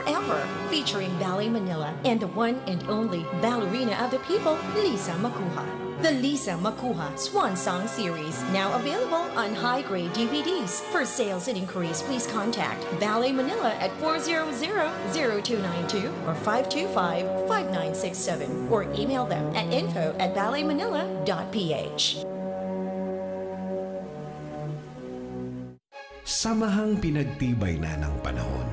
forever. Featuring Ballet Manila and the one and only ballerina of the people, Lisa Macuja. The Lisa Macuja Swan Song Series, now available on high-grade DVDs. For sales and inquiries, please contact Ballet Manila at 400-0292 or 525-5967 or email them at info@balletmanila.ph. Samahang pinagtibay na ng panahon.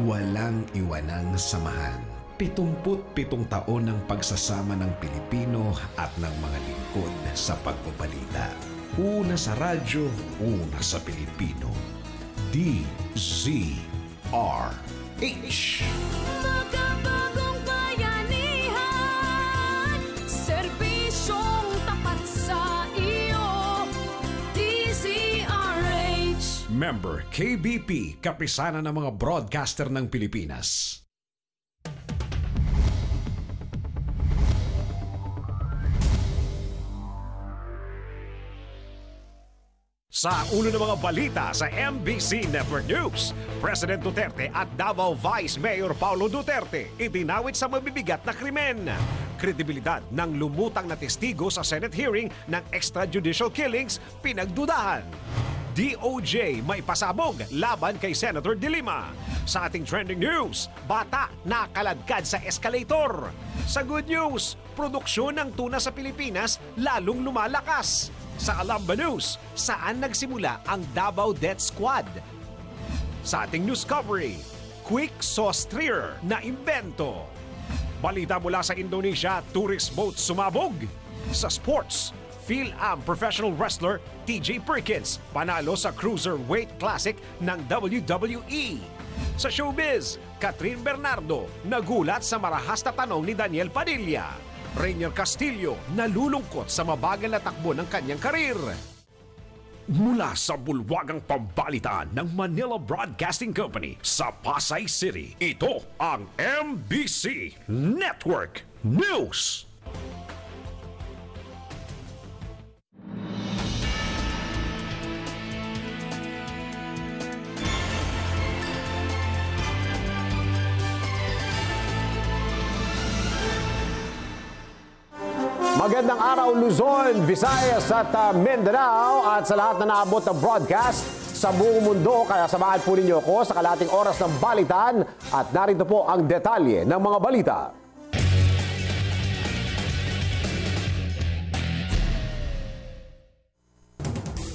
Walang iwanang samahan. 77 taon ng pagsasama ng Pilipino at ng mga lingkod sa pagbabalita. Una sa radyo, una sa Pilipino. DZRH. Makabagong bayanihan, serbisyong tapat sa iyo, DZRH. Member KBP, kapisanan ng mga broadcaster ng Pilipinas. Sa ulo ng mga balita sa MBC Network News, President Duterte at Davao Vice Mayor Paulo Duterte itinawid sa mabibigat na krimen. Kredibilidad ng lumutang na testigo sa Senate hearing ng extrajudicial killings pinagdudahan. DOJ may pasabog laban kay Senator De Lima. Sa ating trending news, bata nakaladkad sa escalator. Sa good news, produksyon ng tuna sa Pilipinas lalong lumalakas. Sa Alamba News, saan nagsimula ang Davao Death Squad? Sa ating news coverage, quick sauce streer na imbento. Balita mula sa Indonesia, tourist boat sumabog. Sa sports, Phil-Am professional wrestler TJ Perkins panalo sa Cruiserweight Classic ng WWE. Sa showbiz, Catherine Bernardo nagulat sa marahas na tanong ni Daniel Padilla. Rainier Castillo nalulungkot sa mabagal na takbo ng kanyang karir. Mula sa bulwagang pambalitaan ng Manila Broadcasting Company sa Pasay City, ito ang MBC Network News. Magandang araw Luzon, Visayas at Mindanao at sa lahat na naabot ng broadcast sa buong mundo. Kaya samahan po ninyo ako sa kalating oras ng balitan at narito po ang detalye ng mga balita.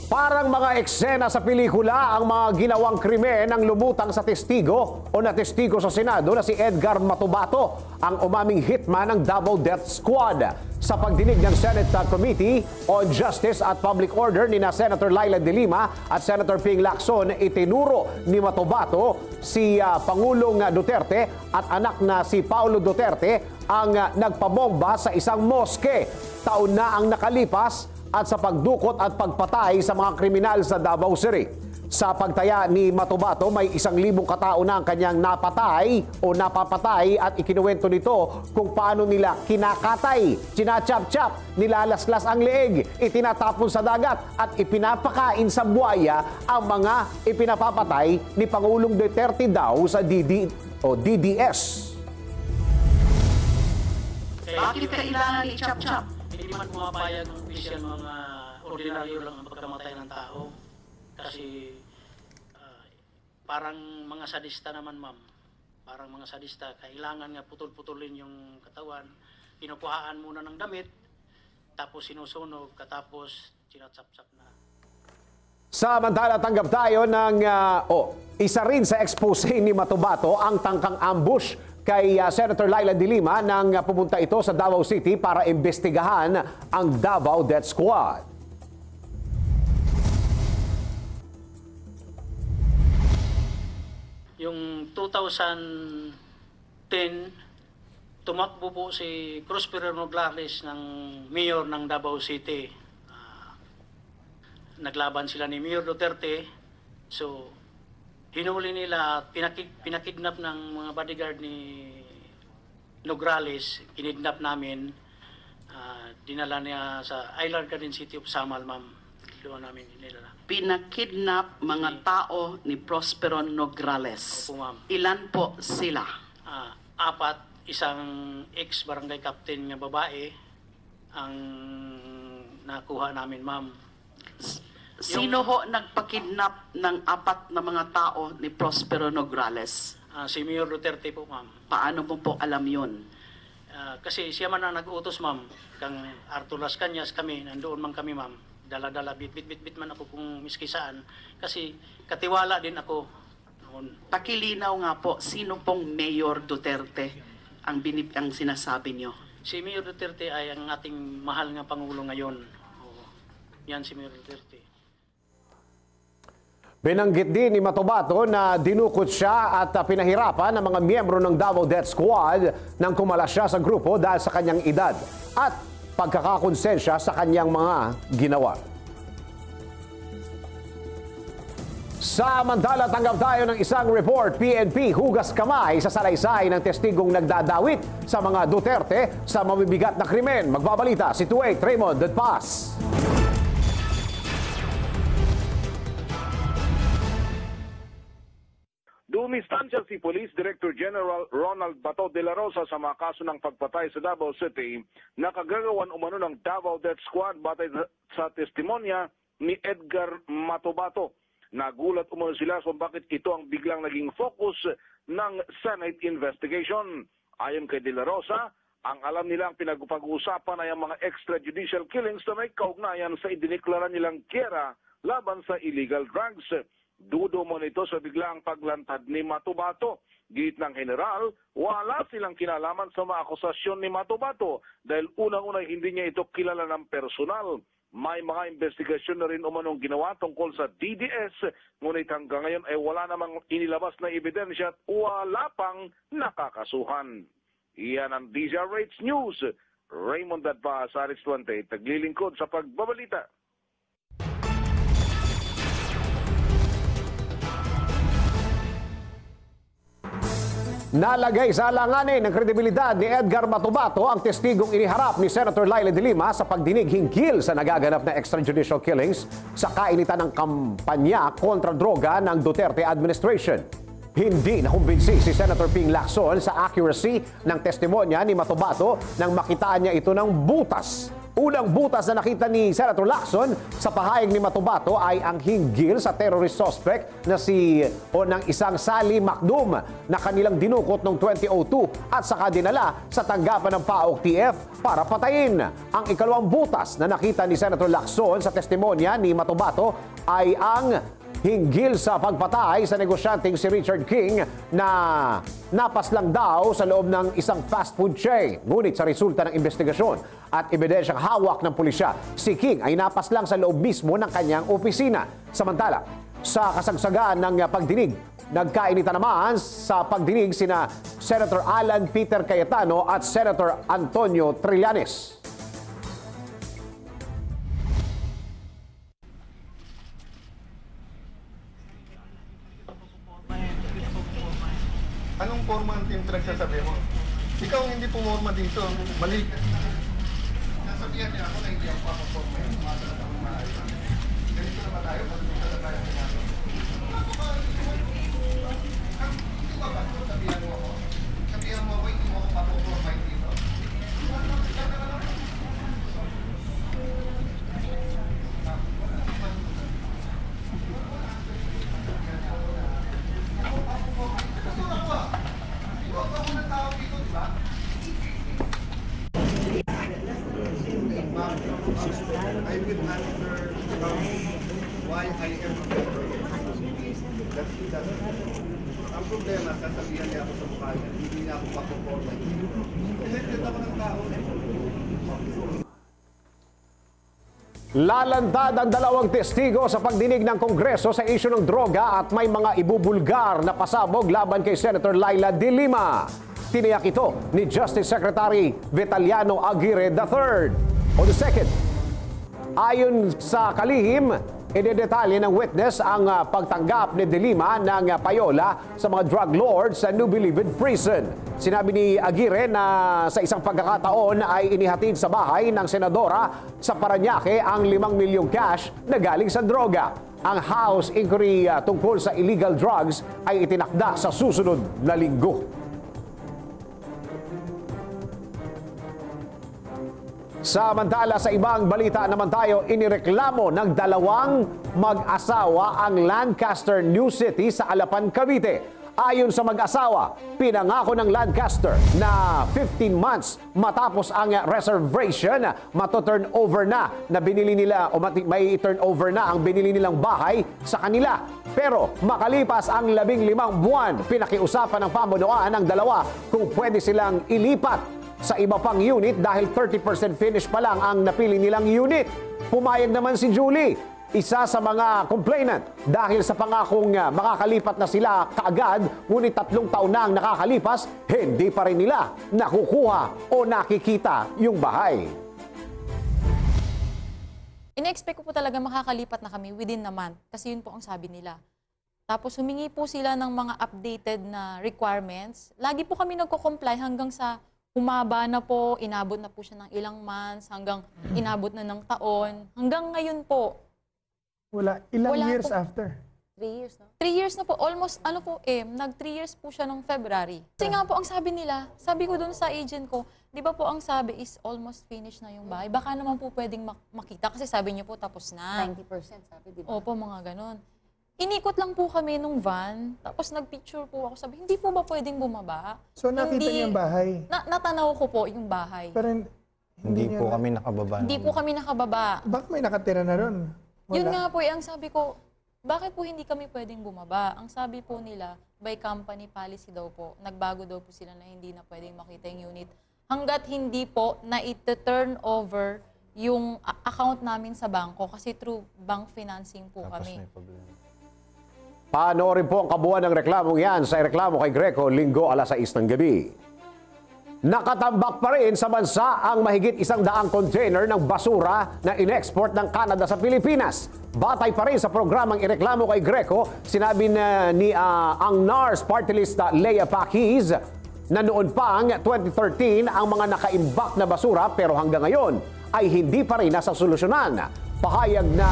Parang mga eksena sa pelikula ang mga ginawang krimen ng lumutang sa testigo o na testigo sa Senado na si Edgar Matubato, ang umaming hitman ng Davao Death Squad. Sa pagdinig ng Senate Committee on Justice at Public Order ni na Senator Laila De Lima at Senator Ping Lacson, itinuro ni Matubato si Pangulong Duterte at anak na si Paulo Duterte ang nagpabomba sa isang moske. Taon na ang nakalipas at sa pagdukot at pagpatay sa mga kriminal sa Davao City. Sa pagtaya ni Matubato, may 1,000 katao na ang kanyang napatay o napapatay at ikinuwento nito kung paano nila kinakatay, sinachap-chap, nilalaslas ang leeg, itinatapon sa dagat at ipinapakain sa buwaya ang mga ipinapapatay ni Pangulong Duterte daw sa DDS. Bakit kailangan i-chop-chop? Hindi man pumapayag ng opisyal mga ordinaryo lang ang pagkamatay ng tao. Kasi parang mga sadista naman, ma'am. Parang mga sadista, kailangan nga putol-putulin yung katawan. Pinukuhaan muna ng damit, tapos sinusunog, katapos sinatsap-sap na. Samantala, tanggap tayo ng isa rin sa expose ni Matubato ang tangkang ambush kay Senator Laila De Lima nang pumunta ito sa Davao City para imbestigahan ang Davao Death Squad. Yung 2010, tumakbo po si Prosper Noglares ng mayor ng Davao City. Naglaban sila ni Mayor Duterte. So, hinuli nila, pinakidnap ng mga bodyguard ni Nograles. Kinidnap namin. Dinala niya sa Island Garden City of Samal, ma'am. doon namin nilala. Pinakidnap mga tao ni Prospero Nograles. Opo, ma'am. Ilan po sila? 4, isang ex-barangay captain nga babae ang nakuha namin, ma'am. Sino ho nagpakidnap ng 4 na mga tao ni Prospero Nograles? Si Mayor Duterte po, ma'am. Paano mo po alam yun? Kasi siya man ang nag-utos, ma'am. Kang Arthur Las Cañas, kami, nandoon man kami, ma'am. Dala-dala, bit man ako kung miski saan. Kasi katiwala din ako noon. Pakilinaw nga po, sino pong Mayor Duterte ang sinasabi nyo? Si Mayor Duterte ay ang ating mahal nga Pangulo ngayon. Oo. Yan si Mayor Duterte. Binanggit din ni Matobato na dinukot siya at pinahirapan ng mga miyembro ng Davao Death Squad nang kumalas siya sa grupo dahil sa kanyang edad at pagkakakonsensya sa kanyang mga ginawa. Samantala, tanggap tayo ng isang report. PNP hugas kamay sa salaysay ng testigong nagdadawit sa mga Duterte sa mabibigat na krimen. Magbabalita si Tuay Raymond Dadpas. Dumistansya si Police Director General Ronald Bato de la Rosa sa mga kaso ng pagpatay sa Davao City na kagagawan umano ng Davao Death Squad batay sa testimonya ni Edgar Matobato. Nagulat umano sila kung bakit ito ang biglang naging focus ng Senate investigation. Ayon kay de la Rosa, ang alam nilang pinag-uusapan ay ang mga extrajudicial killings na may kaugnayan sa idineklara nilang giyera laban sa illegal drugs. Dudo mo nito sa biglang paglantad ni Matobato. Git ng general, wala silang kinalaman sa mga akusasyon ni Matobato dahil unang-una hindi niya ito kilala ng personal. May mga investigasyon na rin umanong ginawa tungkol sa DDS, ngunit hanggang ngayon ay wala namang inilabas na ebidensya at wala pang nakakasuhan. Iyan ang DZRH News. Raymond Dadpas, Aris 20, taglilingkod sa pagbabalita. Nalagay sa alanganin ng kredibilidad ni Edgar Matobato ang testigong iniharap ni Senator Laila de Lima sa pagdinig hinggil sa nagaganap na extrajudicial killings sa kainitan ng kampanya kontra droga ng Duterte administration. Hindi nakumbinsi si Senator Ping Lacson sa accuracy ng testimonya ni Matobato nang makitaan niya ito ng butas. Unang butas na nakita ni Senator Lacson sa pahayag ni Matobato ay ang hinggil sa terrorist suspect na ng isang Sally Macdum na kanilang dinukot noong 2002 at saka dinala sa tanggapan ng PAOK TF para patayin. Ang ikalawang butas na nakita ni Senator Lacson sa testimonya ni Matobato ay ang hinggil sa pagpatay sa negosyanteng si Richard King na napaslang daw sa loob ng isang fast food chain. Ngunit sa resulta ng investigasyon at ebidensyang hawak ng pulisya, si King ay napaslang sa loob mismo ng kanyang opisina. Samantala, sa kasagsagan ng pagdinig, nagkainitan naman sa pagdinig sina Senator Alan Peter Cayetano at Senator Antonio Trillanes. Anong forma ang team pinagsasabi mo? Ikaw ang hindi pumorma dito. Mali. Nasabihan niya ako na hindi ako pumorma yun. Umasal ako maayos. Ganito na ba tayo? Pagpunta na tayo sa natin. Hindi ba ba? Sabihan mo ako. Sabihan mo ako, hindi mo ako papumorma dito. I will answer why I am a member. That's it. Ang problema, sasabihan niya ako sa mukha niya, hindi niya ako papaporma. Elected ako ng tao. Lalantad ang dalawang testigo sa pagdinig ng Kongreso sa isyu ng droga at may mga ibubulgar na pasabog laban kay Senator Laila de Lima. Tiniyak ito ni Justice Secretary Vitaliano Aguirre III. O the second, ayon sa kalihim, Idedetalye ng witness ang pagtanggap ni De Lima ng payola sa mga drug lords sa New Bilibid Prison. Sinabi ni Aguirre na sa isang pagkakataon ay inihatid sa bahay ng senadora sa Parañaque ang 5 milyong cash na galing sa droga. Ang House inquiry tungkol sa illegal drugs ay itinakda sa susunod na linggo. Samantala, sa ibang balita naman tayo, inireklamo ng 2 mag-asawa ang Lancaster New City sa Alapan, Cavite. Ayon sa mag-asawa, pinangako ng Lancaster na 15 months matapos ang reservation, mato-turn over na binili nila o may turn over na ang binili nilang bahay sa kanila. Pero makalipas ang 15 buwan, pinakiusapan ng pamunuan ng 2 kung pwede silang ilipat sa iba pang unit dahil 30% finish pa lang ang napili nilang unit. Pumayag naman si Julie, isa sa mga complainant, dahil sa pangakong makakalipat na sila kaagad, ngunit 3 taon na ang nakakalipas, hindi pa rin nila nakukuha o nakikita yung bahay. Ina-expect ko po talaga makakalipat na kami within a month kasi yun po ang sabi nila. Tapos humingi po sila ng mga updated na requirements. Lagi po kami nagko-comply hanggang sa humaba na po, inabot na po siya ng ilang months, hanggang inabot na ng taon. Hanggang ngayon po. Wala years po. After? 3 years na. 3 years na po. Almost, nag 3 years po siya nung February. Kasi nga po, ang sabi nila, sabi ko dun sa agent ko, di ba po ang sabi is almost finished na yung bahay. Baka naman po pwedeng makita kasi sabi niyo po tapos na. 90% sabi, di ba? Opo, mga ganon. Inikot lang po kami nung van, tapos nagpicture po ako. Sabi, hindi po ba pwedeng bumaba? So nakita niyo yung bahay? Natanaw ko po yung bahay. Pero hindi po kami nakababa. Hindi po kami nakababa. Bakit may nakatira na ron? Yun nga po, ang sabi ko, bakit po hindi kami pwedeng bumaba? Ang sabi po nila, by company policy daw po, nagbago daw po sila na hindi na pwedeng makita yung unit. Hanggat hindi po na ita-turn over yung account namin sa bangko kasi through bank financing po kami. May problema. Panoorin po ang kabuuan ng reklamong yan sa Reklamo kay Greco, Linggo, 6:00 ng gabi. Nakatambak pa rin sa bansa ang mahigit 100 container ng basura na in-export ng Canada sa Pilipinas. Batay pa rin sa programang Ireklamo kay Greco, sinabi na ni ang NARS party list Lea Paquiz na noon pang 2013 ang mga nakaimbak na basura pero hanggang ngayon ay hindi pa rin nasa solusyonan. Pahayag na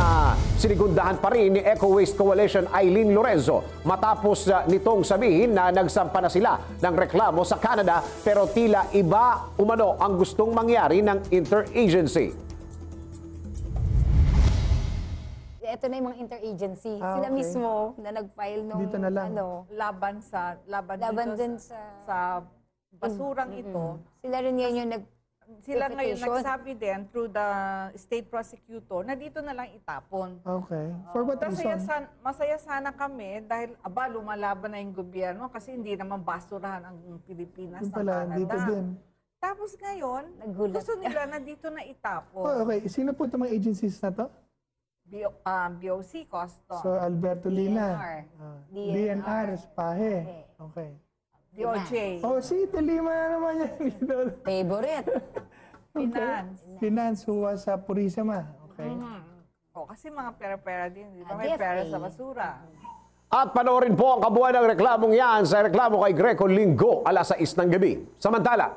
sinigundahan pa rin ni Eco Waste Coalition Eileen Lorenzo matapos nitong sabihin na nagsampa na sila ng reklamo sa Canada pero tila iba umano ang gustong mangyari ng interagency. Ito na yung mga interagency. Sila mismo na nag-file nung dito na lang. Laban dun sa basurang ito. Sila rin yan yung Sila ngayon nagsabi din through the state prosecutor na dito na lang itapon. Okay. For what reason? Masaya sana kami dahil lumalaban na yung gobyerno kasi hindi naman basurahan ang Pilipinas sa Canada. Dito din. Tapos ngayon, gusto nila na dito na itapon. Oh, okay. Sino po itong mga agencies na to? BOC, Custom. So, Alberto Lina. DNR, Spahe. Okay. DOJ. Oh, si Lima na naman yan. Favorite. Finance. Finance, who was Purisima. Okay. Kasi mga pera-pera din. Di ba may pera sa basura? At panoorin po ang kabuuan ng reklamong yan sa Reklamo kay Greco, Linggo, 6:00 ng gabi. Samantala,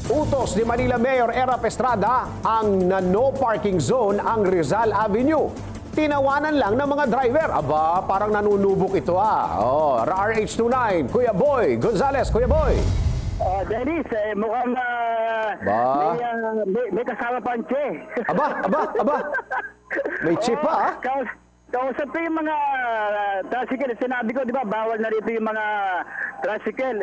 utos ni Manila Mayor Erap Estrada ang no parking zone ang Rizal Avenue. Tinawanan lang ng mga driver. Aba, parang nanunubok ito RH29, Kuya Boy Gonzales. Kuya Boy. Dennis, mukhang may kasama pa ang Che. Aba. May chip pa, Kausap ko yung mga tricycle. Sinabi ko, di ba, bawal na rito yung mga tricycle.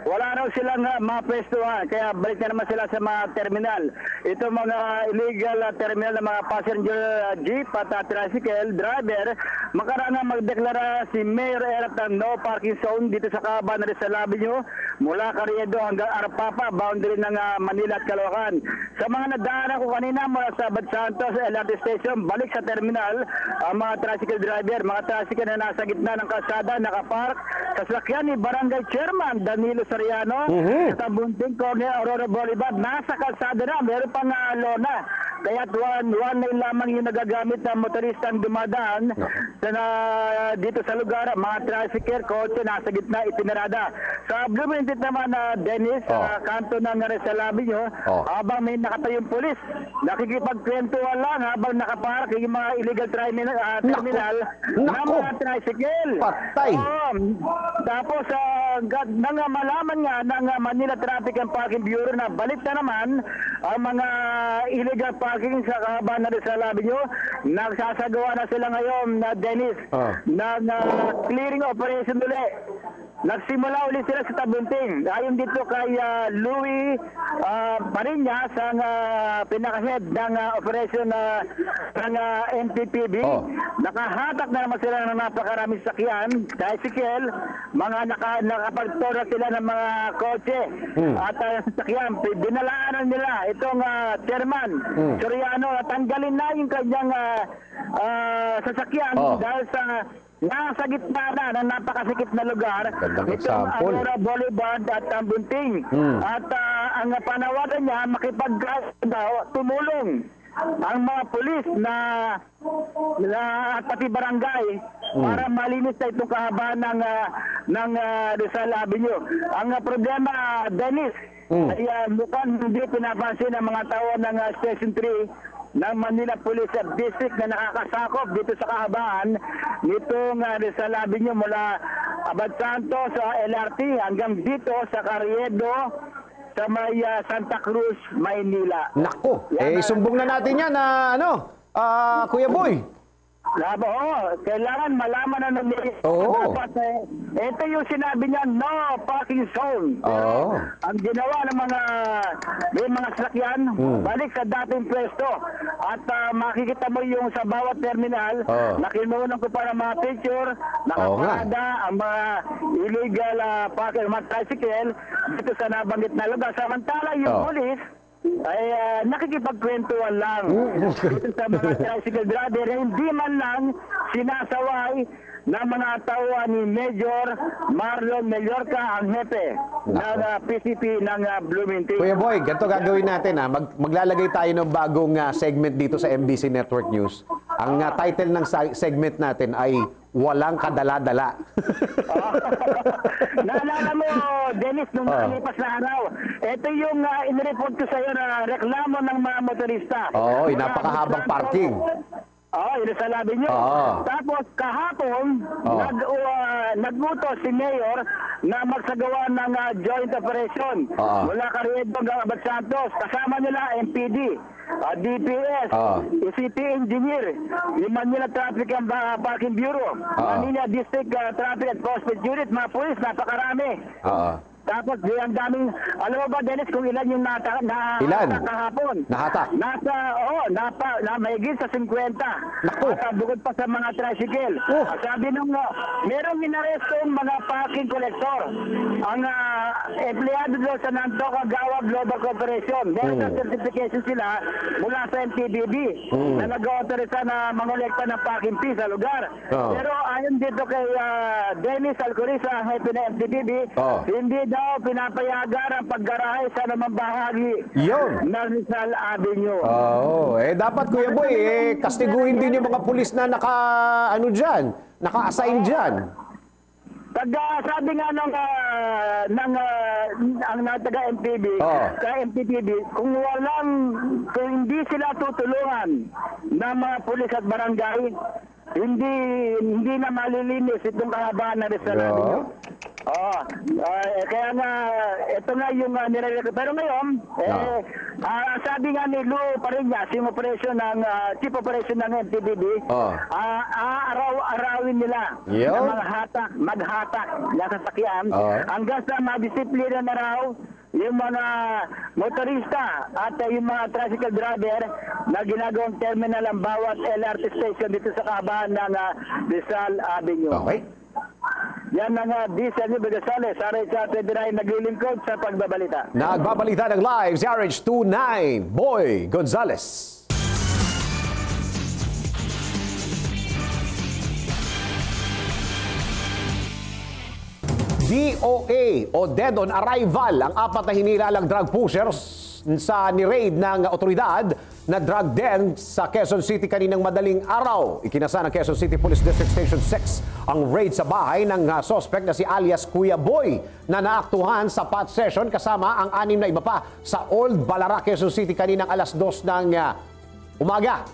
Wala raw silang mapwestuhan. Kaya balik na naman sila sa mga terminal. Ito mga illegal terminal ng mga passenger jeep at tricycle driver. Makaraan na magdeklara si Mayor Erap ng no parking zone dito sa Kaban na Rizal Avenue mula Carriedo hanggang Arpapa, boundary ng Manila at Caloocan. Sa mga nadaanan ko kanina mula sa Bad Santos LRT Station, balik sa terminal, ang mga tricycle driver, mga tricycle na nasa gitna ng kalsada, nakapark sa sakyan ni Barangay Chairman Danilo Soriano sa Bunting Corner, Aurora Boulevard. Nasa kalsada na, meron pang lona. Kaya one lane lamang yung nagagamit ng motoristang dumadaan dito sa lugar. Mga tricycle, kotse, nasa gitna, itinarada. Sa Bloomington naman, Dennis, sa kanto ng Rizal Avenue, habang may nakatayong pulis, nakikipagkwentuhan lang habang nakapark yung mga illegal terminal ng mga tricycle. Patay! Tapos, nang malaman nga ng Manila Traffic and Parking Bureau na balik na naman ang mga illegal parking sa kahabaan ng Rizal Avenue, nagsasagawa na sila ngayon na Dennis ng clearing operation ulit. Nagsimula ulit sila sa Tabunting. Ayon dito kay Louie Marinas, ang pinaka-head ng operation ng NPPB. Nakahatak na naman sila ng napakaraming sakyan, tricycle, mga nakapagtora sila ng mga kotse at sakyan. Dinalaanan nila itong chairman Soriano, tanggalin na yung kanyang sasakyan dahil sa nasa gitna na ng napakasikip na lugar, itong Aurora Boulevard at Bunting. At ang panawagan niya, tumulong ang mga pulis na pati barangay para malinis na itong kahabaan ng Rizal Avenue. Ang problema, Dennis, ay mukhang hindi pinapansin ng mga tao ng Station 3 ng Manila Police District na nakakasakop dito sa kahabaan nitong Rizal Avenue mula Abad Santos sa LRT hanggang dito sa Carriedo sa may Santa Cruz, Maynila. Nako, sumbong na natin yan na Kuya Boy. Kailangan malaman na ng dapat ito yung sinabi niya, no parking zone. Pero ang ginawa ng may mga sasakyan, balik sa dating pwesto. At makikita mo yung sa bawat terminal, nakinunan ko para mga picture, nakaparada ang mga illegal parking, mga tricycle dito sa nabanggit na lugar. Samantala yung police ay nakikipagkwentuhan lang dito sa mga tricycle driver, hindi man lang sinasaway ng mga tawa ni Major Marlon Mallorca, ang hepe ng PCP ng Bloomington. Kuya Boy, ganito gagawin natin. Maglalagay tayo ng bagong segment dito sa MBC Network News. Ang title ng segment natin ay Walang Kadala-dala. Naalala mo, Dennis, nung nakalipas na araw, ito yung inireport ko sa iyo na reklamo ng mga motorista. Napakahabang parking. Rizal Avenue. Tapos kahapon, nagbuto si Mayor na magsagawa ng joint operation mula Carriedo hanggang Abad Santos. Kasama nila MPD, DPS, City Engineer, yung Manila Traffic and Parking Bureau, Manila District Traffic and Enforcement Unit, mga pulis, napakarami. Tapos, ang daming, alam mo ba, Dennis, kung ilan yung nahatak kahapon? Nahatak? Mahigit sa 50. At bukod pa sa mga tricycle. Sabi nung, merong inarestong mga parking collector. Ang empleyado doon sa Nantoc Agawa Global Corporation. Meron na certification sila mula sa NTBB na nag-autorize na mangolekta ng parking fee sa lugar. Pero ayon dito kay Dennis Alcoriza, hepe na NTBB, hindi daw pinapayagan ang paggarahe sa namang bahagi ng Rizal Avenue. Dapat Kuya Boy, kastiguhin din yung mga pulis na naka-assign dyan. Sabi nga ng taga-MPB, kung hindi sila tutulungan ng mga pulis at barangay, hindi na malilinis itong kahabaan ng Rizal Avenue. Kaya nga, ito nga yung nirereklamo. Pero ngayon, sabi nga ni Lou Parinas, yung operation ng chief operation ng MTBB, arawin nila ng mga maghatak na sasakyan hanggang sa madisiplina na raw yung mga motorista at yung mga tricycle driver na ginagawang terminal ang bawat LRT station dito sa kahabaan ng Rizal Avenue. Yan ang Diesel Gonzales, RH29 naglilingkod sa pagbabalita. Nagbabalita ng live si RH29, Boy Gonzales. DOA o Dead on Arrival ang 4 na hinilalang drug pushers sa ni-raid ng otoridad na drug den sa Quezon City kaninang madaling araw. Ikinasa ng Quezon City Police District Station 6 ang raid sa bahay ng suspect na si alias Kuya Boy na naaktuhan sa pot session kasama ang 6 na iba pa sa Old Balara, Quezon City kaninang alas 2 ng umaga.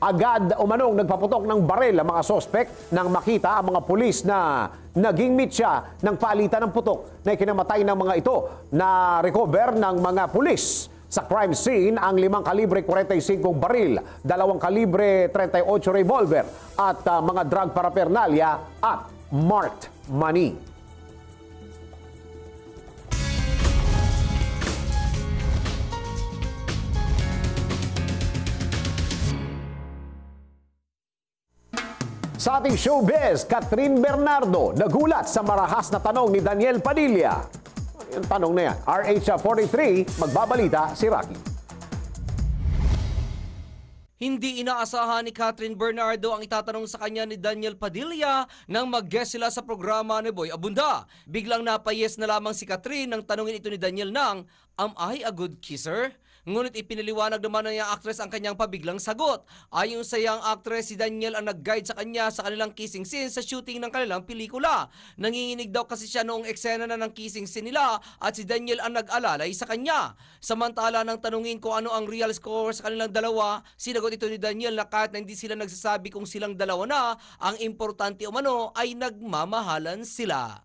Agad umanong nagpaputok ng baril ang mga suspect nang makita ang mga pulis na naging mitya ng palitan ng putok na ikinamatay ng mga ito na recover ng mga pulis. Sa crime scene, ang 5 kalibre 45 baril, 2 kalibre 38 revolver at mga drug paraphernalia at marked money. Sa ating showbiz, Catherine Bernardo nagulat sa marahas na tanong ni Daniel Padilla. Yung tanong na yan, RH43, magbabalita si Rocky. Hindi inaasahan ni Catherine Bernardo ang itatanong sa kanya ni Daniel Padilla nang mag-guest sila sa programa ni Boy Abunda. Biglang napayes na lamang si Catherine nang tanungin ito ni Daniel ng, "Am I a good kisser?" Ngunit ipiniliwanag naman ng yang actress ang kanyang pabiglang sagot. Ayon sa yang actress, si Daniel ang nag-guide sa kanya sa kanilang kissing scene sa shooting ng kanilang pelikula. Nanginginig daw kasi siya noong eksena na ng kissing scene nila at si Daniel ang nag-alalay sa kanya. Samantala nang tanungin kung ano ang real score sa kanilang dalawa, sinagot ito ni Daniel na kahit na hindi sila nagsasabi kung silang dalawa na, ang importante umano ay nagmamahalan sila.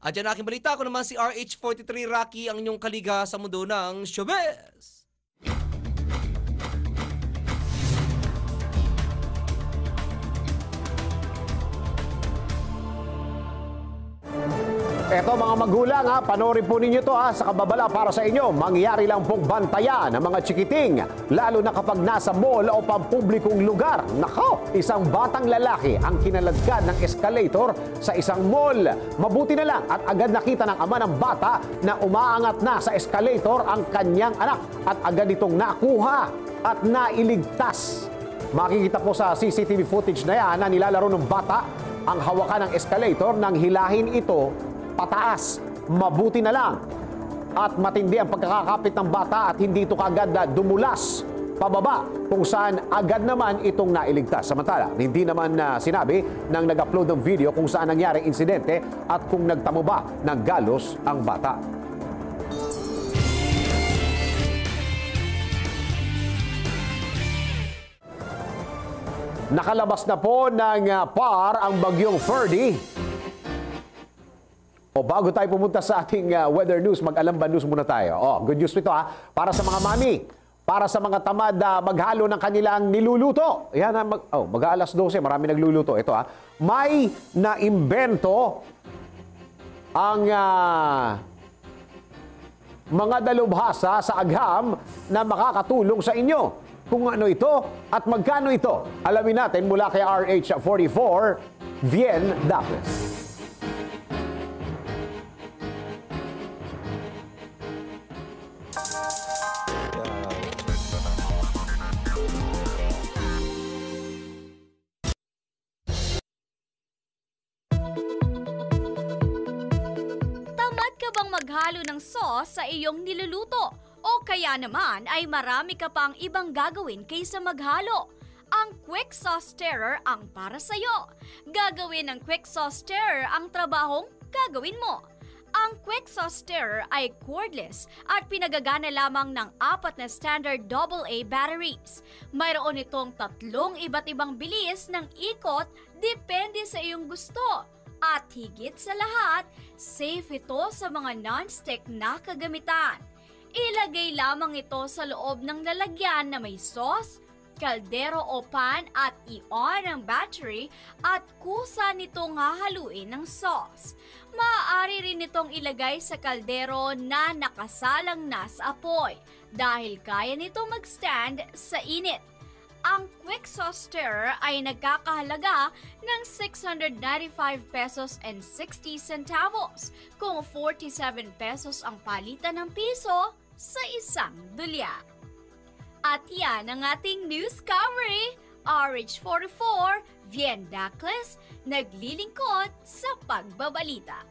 At yan aking balita, ko naman si RH43 Rocky, ang inyong kaliga sa mundo ng showbiz. Eto mga magulang, panoorin po ninyo to sa kababala para sa inyo. Mangyari lang pong bantayan ng mga chikiting, lalo na kapag nasa mall o pampublikong lugar. Nako, isang batang lalaki ang kinaladkad ng escalator sa isang mall. Mabuti na lang at agad nakita ng ama ng bata na umaangat na sa escalator ang kanyang anak at agad itong nakuha at nailigtas. Makikita po sa CCTV footage na yan na nilalaro ng bata ang hawakan ng escalator nang hilahin ito pataas. Mabuti na lang at matindi ang pagkakakapit ng bata at hindi ito kagad dumulas pababa kung saan agad naman itong nailigtas. Samantala, hindi naman sinabi ng nag-upload ng video kung saan nangyari insidente at kung nagtamo ba ng galos ang bata. Nakalabas na po ng PAR ang bagyong Ferdy. O bago tayo pumunta sa ating weather news, mag-Alamban news muna tayo. Good news ito para sa mga mami, para sa mga tamad maghalo ng kanilang niluluto. Yan, mag-alas 12, marami nagluluto. Ito may naimbento ang mga dalubhasa sa agham na makakatulong sa inyo. Kung ano ito at magkano ito, alamin natin mula kay RH44, Vien Daples. Maghalo ng sauce sa iyong niluluto o kaya naman ay marami ka pang ibang gagawin kaysa maghalo. Ang Quick Sauce Stirrer ang para sa'yo. Gagawin ng Quick Sauce Stirrer ang trabahong gagawin mo. Ang Quick Sauce Stirrer ay cordless at pinagagana lamang ng 4 na standard AA batteries. Mayroon itong 3 iba't ibang bilis ng ikot depende sa iyong gusto. At higit sa lahat, safe ito sa mga non-stick na kagamitan. Ilagay lamang ito sa loob ng lalagyan na may sauce, kaldero o pan at i-on ang battery at kusa nitong hahaluin ng sauce. Maaari rin itong ilagay sa kaldero na nakasalang na sa apoy dahil kaya nitong mag-stand sa init. Ang Quick Sauce Stirrer ay nagkakahalaga ng 695 pesos and 60 centavos kung 47 pesos ang palitan ng piso sa isang dulya. At yan ang ating news summary. RH44, Vien Dacles, naglilingkod sa pagbabalita.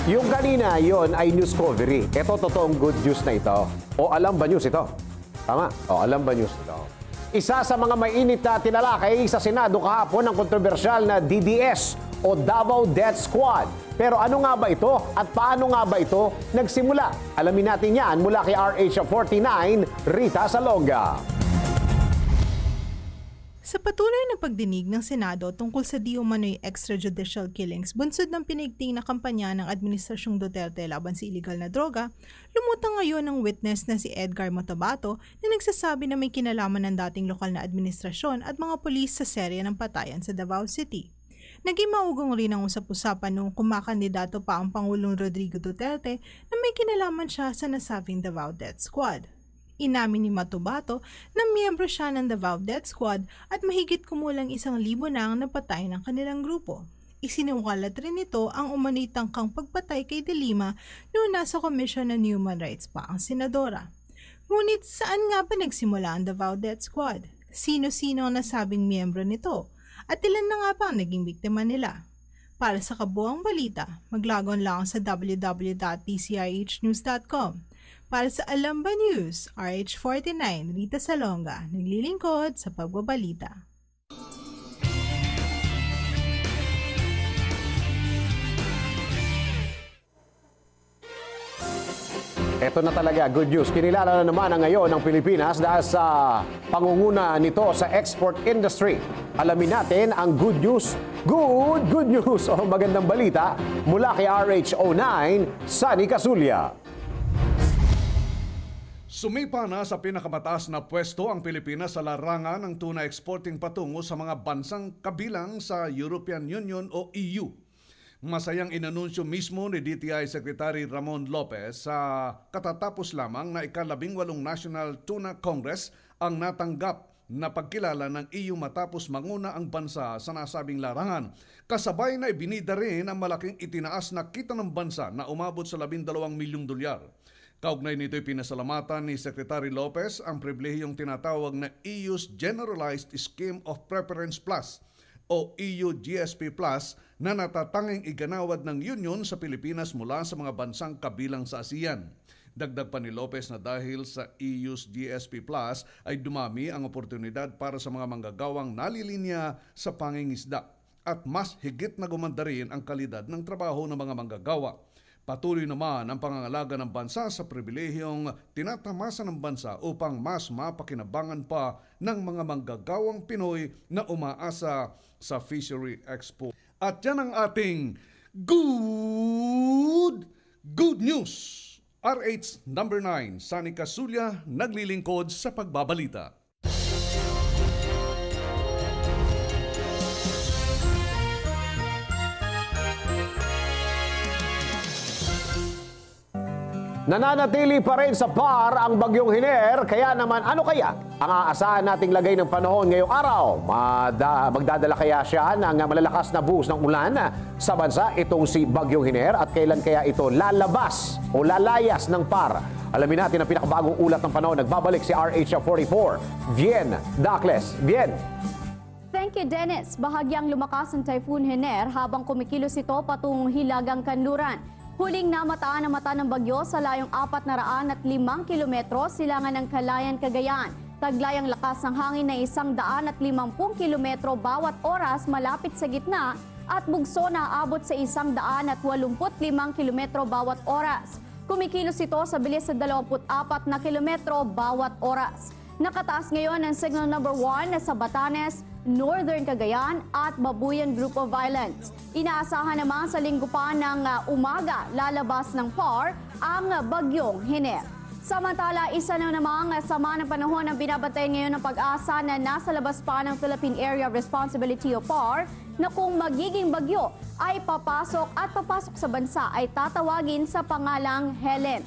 Yung kanina, yon ay Newscovery. Ito, totoong good news na ito. O alam ba news ito? Tama? O alam ba news ito? Isa sa mga mainit na tinalakay sa Senado kahapon ang kontrobersyal na DDS o Davao Death Squad. Pero ano nga ba ito at paano nga ba ito nagsimula? Alamin natin yan mula kay RH49, Rita Salonga. Sa patuloy na pagdinig ng Senado tungkol sa di umano'y extrajudicial killings bunsod ng pinigting na kampanya ng Administrasyong Duterte laban sa iligal na droga, lumutang ngayon ang witness na si Edgar Matabato na nagsasabi na may kinalaman ng dating lokal na administrasyon at mga pulis sa serya ng patayan sa Davao City. Naging maugong rin ang usap-usapan noong kumakandidato pa ang Pangulong Rodrigo Duterte na may kinalaman siya sa nasabing Davao Death Squad. Inamin ni Matabato na miyembro siya ng Davao Death Squad at mahigit kumulang 1,000 na ang napatay ng kanilang grupo. Isinuwalat rin nito ang umano'y tangkang pagpatay kay De Lima noong nasa Commission on Human Rights pa ang senadora. Ngunit saan nga ba nagsimula ang Davao Death Squad? Sino-sino ang nasabing miyembro nito? At ilan na nga ba ang naging biktima nila? Para sa kabuang balita, maglagon lang sa www.tcrhnews.com. Para sa Alam Ba News, RH49, Rita Salonga, naglilingkod sa pagbabalita. Ito na talaga, good news. Kinilala na naman ngayon ng Pilipinas dahil sa pangunguna nito sa export industry. Alamin natin ang good news, good news o magandang balita mula kay RH09, Sunny Casulia. Sumipa na sa pinakamataas na pwesto ang Pilipinas sa larangan ng tuna exporting patungo sa mga bansang kabilang sa European Union o EU. Masayang inanunsyo mismo ni DTI Secretary Ramon Lopez sa katatapos lamang na ika-18 National Tuna Congress ang natanggap na pagkilala ng EU matapos manguna ang bansa sa nasabing larangan. Kasabay na ibinida rin ang malaking itinaas na kita ng bansa na umabot sa 12 milyong dolyar. Kaugnay nito'y pinasalamatan ni Secretary Lopez ang pribilehiyong tinatawag na EU's Generalized Scheme of Preference Plus o EU GSP Plus na natatanging iganawad ng Union sa Pilipinas mula sa mga bansang kabilang sa ASEAN. Dagdag pa ni Lopez na dahil sa EU's GSP Plus ay dumami ang oportunidad para sa mga manggagawang nalilinya sa pangingisda at mas higit na gumanda rin ang kalidad ng trabaho ng mga manggagawa. Patuloy naman ang pangangalaga ng bansa sa pribilehiyong tinatamasa ng bansa upang mas mapakinabangan pa ng mga manggagawang Pinoy na umaasa sa fishery expo. At yan ang ating good news. RH number 9, Sunny Casulia, naglilingkod sa pagbabalita. Nananatili pa rin sa par ang bagyong Hiner, kaya naman ano kaya ang aasahan nating lagay ng panahon ngayong araw? Magdadala kaya siya ng malalakas na buhos ng ulan sa bansa itong si bagyong Hiner at kailan kaya ito lalabas o lalayas ng par? Alamin natin ang pinakabagong ulat ng panahon. Nagbabalik si RH44, Vien Dacles. Vien. Thank you, Dennis. Bahagyang lumakas ang Typhoon Hiner habang kumikilos ito patungong Hilagang Kanluran. Huling namataan ang mata ng bagyo sa layong 405 kilometro silangan ng Calayan, Cagayan. Taglay ang lakas ng hangin na 150 kilometro bawat oras malapit sa gitna at bugso na aabot sa 185 kilometro bawat oras. Kumikilos ito sa bilis sa 24 na kilometro bawat oras. Nakataas ngayon ang signal number 1 sa Batanes, Northern Cagayan at Babuyan Group of Islands. Inaasahan naman sa linggo pa ng umaga lalabas ng PAR ang bagyong Hiner. Samantala, isa na namang sama ng panahon ang binabatay ngayon ng Pag-asa na nasa labas pa ng Philippine Area of Responsibility o PAR na kung magiging bagyo ay papasok sa bansa ay tatawagin sa pangalang Helen.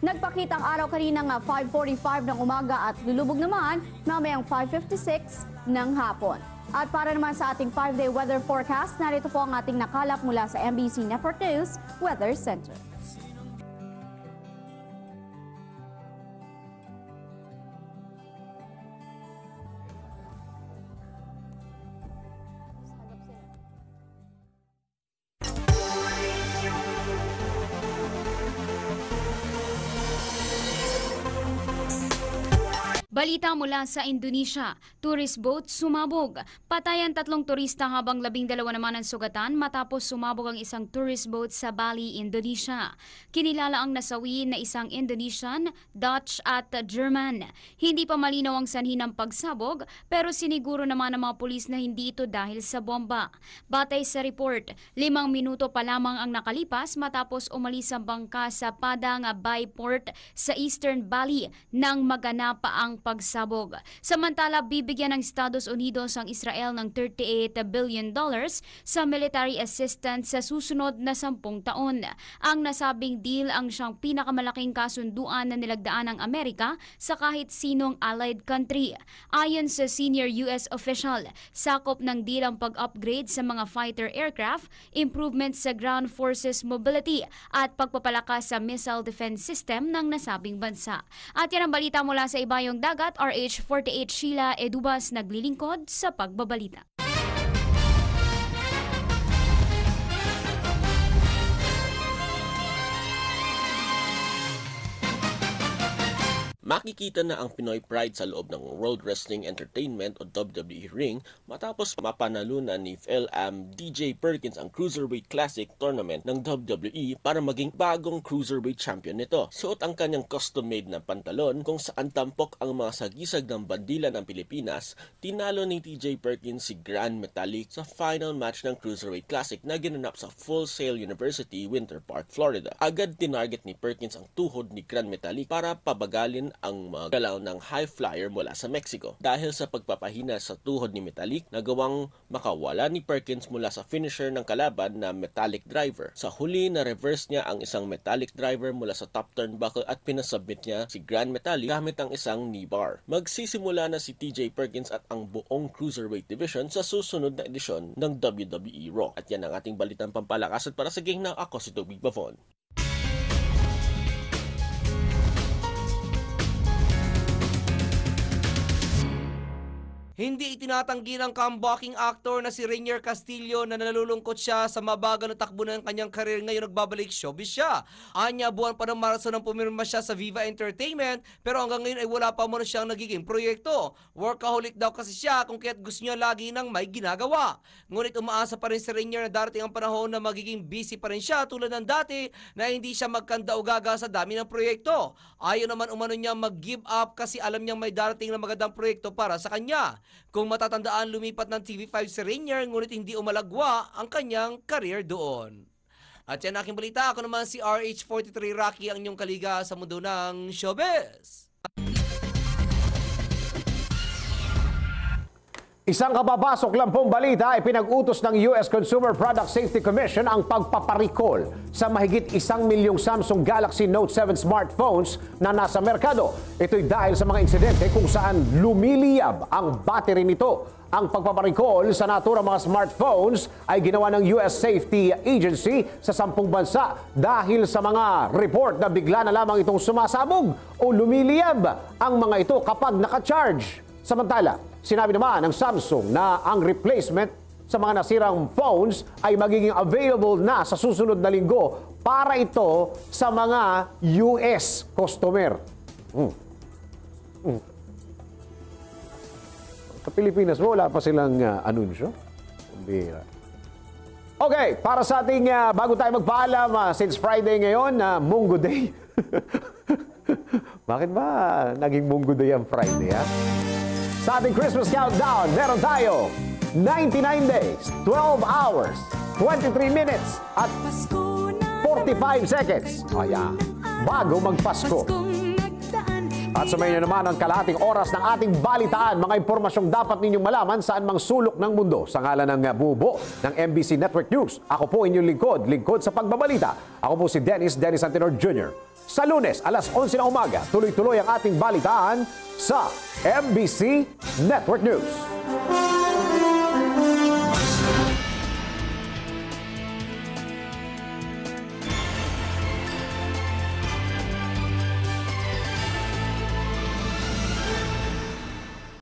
Nagpakita ang araw kaninang 5:45 ng umaga at lulubog naman mamayang 5:56 ng hapon. At para naman sa ating 5-day weather forecast, narito po ang ating nakalap mula sa MBC Network News Weather Center. Balita mula sa Indonesia, tourist boat sumabog. Patayan 3 turista habang 12 naman ang sugatan matapos sumabog ang isang tourist boat sa Bali, Indonesia. Kinilala ang nasawi na isang Indonesian, Dutch at German. Hindi pa malinaw ang sanhi ng pagsabog pero siniguro naman ng mga pulis na hindi ito dahil sa bomba. Batay sa report, 5 minuto pa lamang ang nakalipas matapos umalis ang bangka sa Padang Bay Port sa Eastern Bali nang maganap pa ang pagsabog. Samantala, bibigyan ng Estados Unidos ang Israel ng $38 billion sa military assistance sa susunod na 10 taon. Ang nasabing deal ang siyang pinakamalaking kasunduan na nilagdaan ng Amerika sa kahit sinong allied country. Ayon sa senior US official, sakop ng deal ang pag-upgrade sa mga fighter aircraft, improvement sa ground forces mobility at pagpapalakas sa missile defense system ng nasabing bansa. At yan ang balita mula sa ibayong dagat. RH48 Sheila Edubas naglilingkod sa pagbabalita. Makikita na ang Pinoy Pride sa loob ng World Wrestling Entertainment o WWE ring matapos mapanalunan ni Phil-Am DJ Perkins ang Cruiserweight Classic Tournament ng WWE para maging bagong Cruiserweight Champion nito. Suot ang kanyang custom-made na pantalon kung saan tampok ang mga sagisag ng bandila ng Pilipinas. Tinalo ni DJ Perkins si Grand Metalik sa final match ng Cruiserweight Classic na ginanap sa Full Sail University, Winter Park, Florida. Agad tinarget ni Perkins ang tuhod ni Grand Metalik para pabagalin ang magalaw ng high flyer mula sa Mexico. Dahil sa pagpapahina sa tuhod ni Metalik, nagawang makawala ni Perkins mula sa finisher ng kalaban na Metallic Driver. Sa huli, na-reverse niya ang isang Metallic Driver mula sa top turnbuckle at pinasubmit niya si Grand Metalik gamit ang isang knee bar. Magsisimula na si TJ Perkins at ang buong Cruiserweight Division sa susunod na edisyon ng WWE Raw. At yan ang ating balitang pampalakas at para sa gingnang, ako si Tobig Bavon. Hindi itinatanggi ng comebacking actor na si Rainier Castillo na nalulungkot siya sa mabagal na takbo ng kanyang karir ngayon nagbabalik showbiz siya. Anya, buwan pa ng Marso nang pumirma siya sa Viva Entertainment pero hanggang ngayon ay wala pa muna siyang nagiging proyekto. Workaholic daw kasi siya kung kaya't gusto niya lagi nang may ginagawa. Ngunit umaasa pa rin si Rainier na darating ang panahon na magiging busy pa rin siya tulad ng dati na hindi siya magkanda-ugaga sa dami ng proyekto. Ayaw naman umano niya mag-give up kasi alam niyang may darating na magandang proyekto para sa kanya. Kung matatandaan, lumipat ng TV5 si Rainier ngunit hindi umalagwa ang kanyang career doon. At yan aking balita. Ako naman si RH43 Rocky, ang inyong kaliga sa mundo ng showbiz. Isang kababasok lang pong balita ay pinag-utos ng US Consumer Product Safety Commission ang pagpaparicall sa mahigit 1 milyong Samsung Galaxy Note 7 smartphones na nasa merkado. Ito'y dahil sa mga insidente kung saan lumiliyab ang battery nito. Ang pagpaparicall sa naturang mga smartphones ay ginawa ng US Safety Agency sa 10 bansa dahil sa mga report na bigla na lamang itong sumasabog o lumiliyab ang mga ito kapag naka-charge. Samantala, sinabi naman ng Samsung na ang replacement sa mga nasirang phones ay magiging available na sa susunod na linggo para ito sa mga US customer. Sa Pilipinas mo, wala pa silang anunsyo. Okay, para sa ating bago tayo magpaalam, since Friday ngayon, Munggo Day. Bakit ba naging Munggo Day ang Friday, ha? Sa ating Christmas countdown, meron tayo 99 days, 12 hours, 23 minutes, at 45 seconds. Ayan, bago magpasko. At sumayin nyo naman ang kalahating oras ng ating balitaan. Mga impormasyong dapat ninyong malaman saan mang sulok ng mundo. Sa ngalan ng bubo ng MBC Network News. Ako po inyong lingkod sa pagbabalita. Ako po si Dennis Antenor Jr. Sa Lunes, alas 11 ng umaga, tuloy-tuloy ang ating balitaan sa MBC Network News.